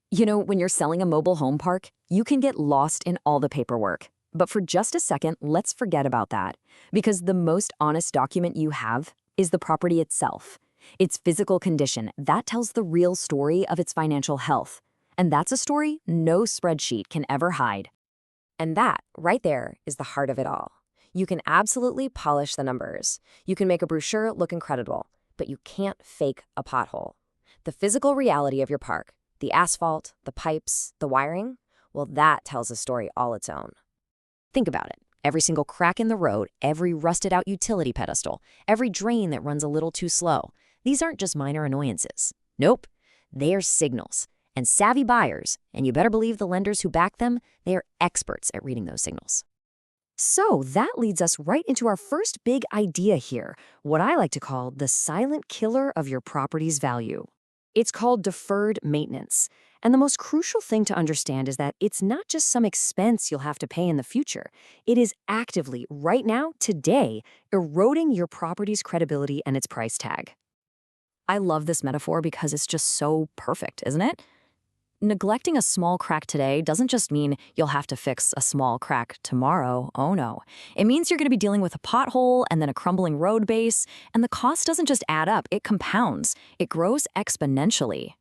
You know, when you're selling a mobile home park, you can get lost in all the paperwork. But for just a second, let's forget about that. Because the most honest document you have is the property itself. Its physical condition, that tells the real story of its financial health. And that's a story no spreadsheet can ever hide. And that, right there, is the heart of it all. You can absolutely polish the numbers. You can make a brochure look incredible, but you can't fake a pothole. The physical reality of your park, the asphalt, the pipes, the wiring, well, that tells a story all its own. Think about it. Every single crack in the road, every rusted-out utility pedestal, every drain that runs a little too slow, these aren't just minor annoyances. Nope, they're signals. And savvy buyers, and you better believe the lenders who back them, they are experts at reading those signals. So that leads us right into our first big idea here, what I like to call the silent killer of your property's value. It's called deferred maintenance. And the most crucial thing to understand is that it's not just some expense you'll have to pay in the future. It is actively, right now, today, eroding your property's credibility and its price tag. I love this metaphor because it's just so perfect, isn't it? Neglecting a small crack today doesn't just mean you'll have to fix a small crack tomorrow. Oh no. It means you're going to be dealing with a pothole and then a crumbling road base, and the cost doesn't just add up, it compounds. It grows exponentially.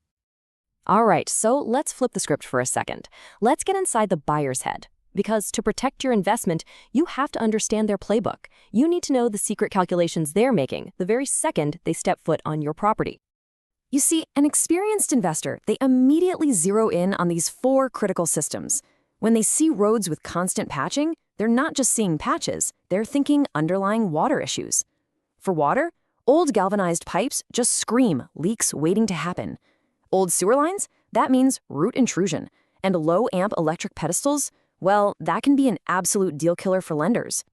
All right, so let's flip the script for a second. Let's get inside the buyer's head. Because to protect your investment, you have to understand their playbook. You need to know the secret calculations they're making the very second they step foot on your property. You see, an experienced investor, they immediately zero in on these four critical systems. When they see roads with constant patching, they're not just seeing patches, they're thinking underlying water issues. For water, old galvanized pipes just scream leaks waiting to happen. Old sewer lines, that means root intrusion. And low amp electric pedestals, well, that can be an absolute deal killer for lenders.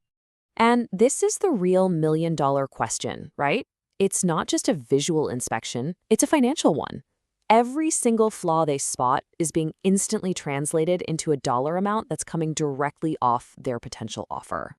And this is the real million-dollar question, right? It's not just a visual inspection, it's a financial one. Every single flaw they spot is being instantly translated into a dollar amount that's coming directly off their potential offer.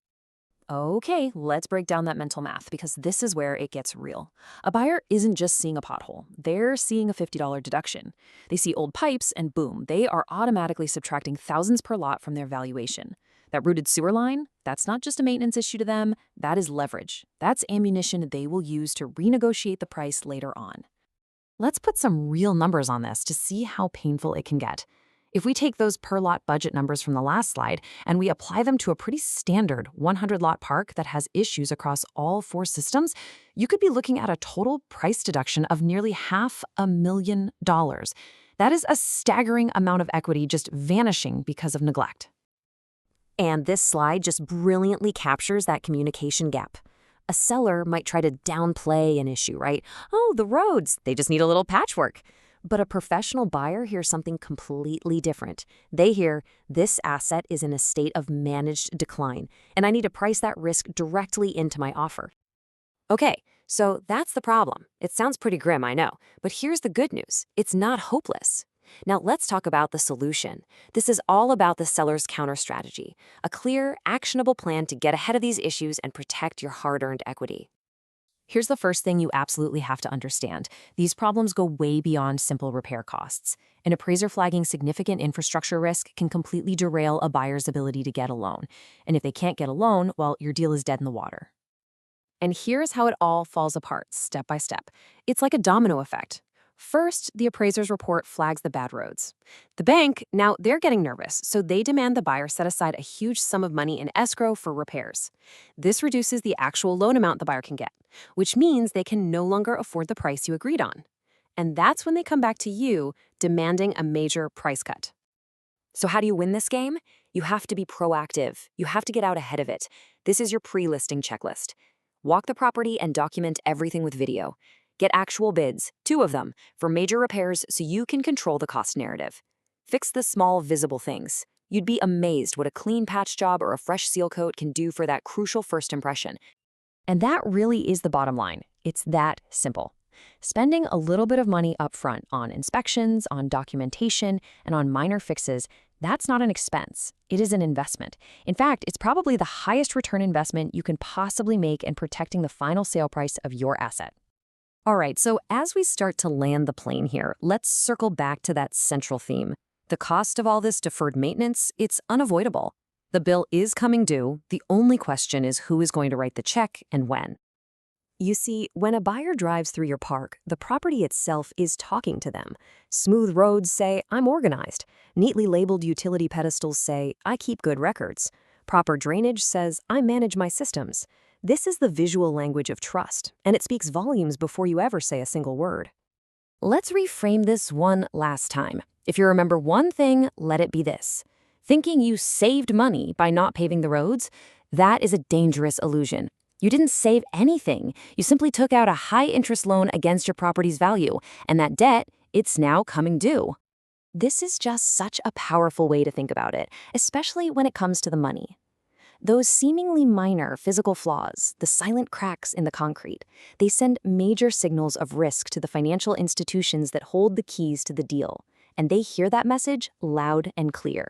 Okay, let's break down that mental math because this is where it gets real. A buyer isn't just seeing a pothole, they're seeing a $50 deduction. They see old pipes and boom, they are automatically subtracting thousands per lot from their valuation. That rooted sewer line, that's not just a maintenance issue to them, that is leverage. That's ammunition they will use to renegotiate the price later on. Let's put some real numbers on this to see how painful it can get. If we take those per lot budget numbers from the last slide and we apply them to a pretty standard 100-lot park that has issues across all four systems, you could be looking at a total price deduction of nearly $500,000. That is a staggering amount of equity just vanishing because of neglect. And this slide just brilliantly captures that communication gap. A seller might try to downplay an issue, right? Oh, the roads, they just need a little patchwork. But a professional buyer hears something completely different. They hear, this asset is in a state of managed decline, and I need to price that risk directly into my offer. Okay, so that's the problem. It sounds pretty grim, I know, but here's the good news. It's not hopeless. Now let's talk about the solution. This is all about the seller's counter strategy, a clear, actionable plan to get ahead of these issues and protect your hard-earned equity. Here's the first thing you absolutely have to understand. These problems go way beyond simple repair costs. An appraiser flagging significant infrastructure risk can completely derail a buyer's ability to get a loan. And if they can't get a loan, well, your deal is dead in the water. And here's how it all falls apart, step by step. It's like a domino effect. First, the appraiser's report flags the bad roads. The bank, now they're getting nervous, so they demand the buyer set aside a huge sum of money in escrow for repairs. This reduces the actual loan amount the buyer can get, which means they can no longer afford the price you agreed on. And that's when they come back to you, demanding a major price cut. So how do you win this game? You have to be proactive. You have to get out ahead of it. This is your pre-listing checklist. Walk the property and document everything with video. Get actual bids, 2 of them, for major repairs so you can control the cost narrative. Fix the small, visible things. You'd be amazed what a clean patch job or a fresh seal coat can do for that crucial first impression. And that really is the bottom line. It's that simple. Spending a little bit of money up front on inspections, on documentation, and on minor fixes, that's not an expense. It is an investment. In fact, it's probably the highest return investment you can possibly make in protecting the final sale price of your asset. All right, so as we start to land the plane here, let's circle back to that central theme. The cost of all this deferred maintenance, it's unavoidable. The bill is coming due. The only question is who is going to write the check and when. You see, when a buyer drives through your park, the property itself is talking to them. Smooth roads say, I'm organized. Neatly labeled utility pedestals say, I keep good records. Proper drainage says, I manage my systems. This is the visual language of trust, and it speaks volumes before you ever say a single word. Let's reframe this one last time. If you remember one thing, let it be this. Thinking you saved money by not paving the roads, that is a dangerous illusion. You didn't save anything. You simply took out a high-interest loan against your property's value, and that debt, it's now coming due. This is just such a powerful way to think about it, especially when it comes to the money. Those seemingly minor physical flaws, the silent cracks in the concrete, they send major signals of risk to the financial institutions that hold the keys to the deal, and they hear that message loud and clear.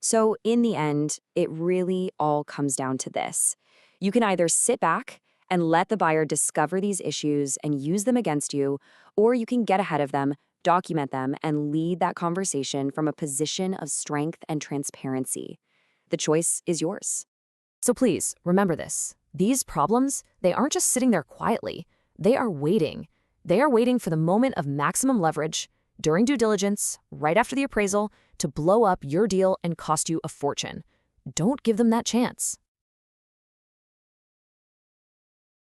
So in the end, it really all comes down to this. You can either sit back and let the buyer discover these issues and use them against you, or you can get ahead of them, document them, and lead that conversation from a position of strength and transparency. The choice is yours. So please, remember this. These problems, they aren't just sitting there quietly. They are waiting. They are waiting for the moment of maximum leverage, during due diligence, right after the appraisal, to blow up your deal and cost you a fortune. Don't give them that chance.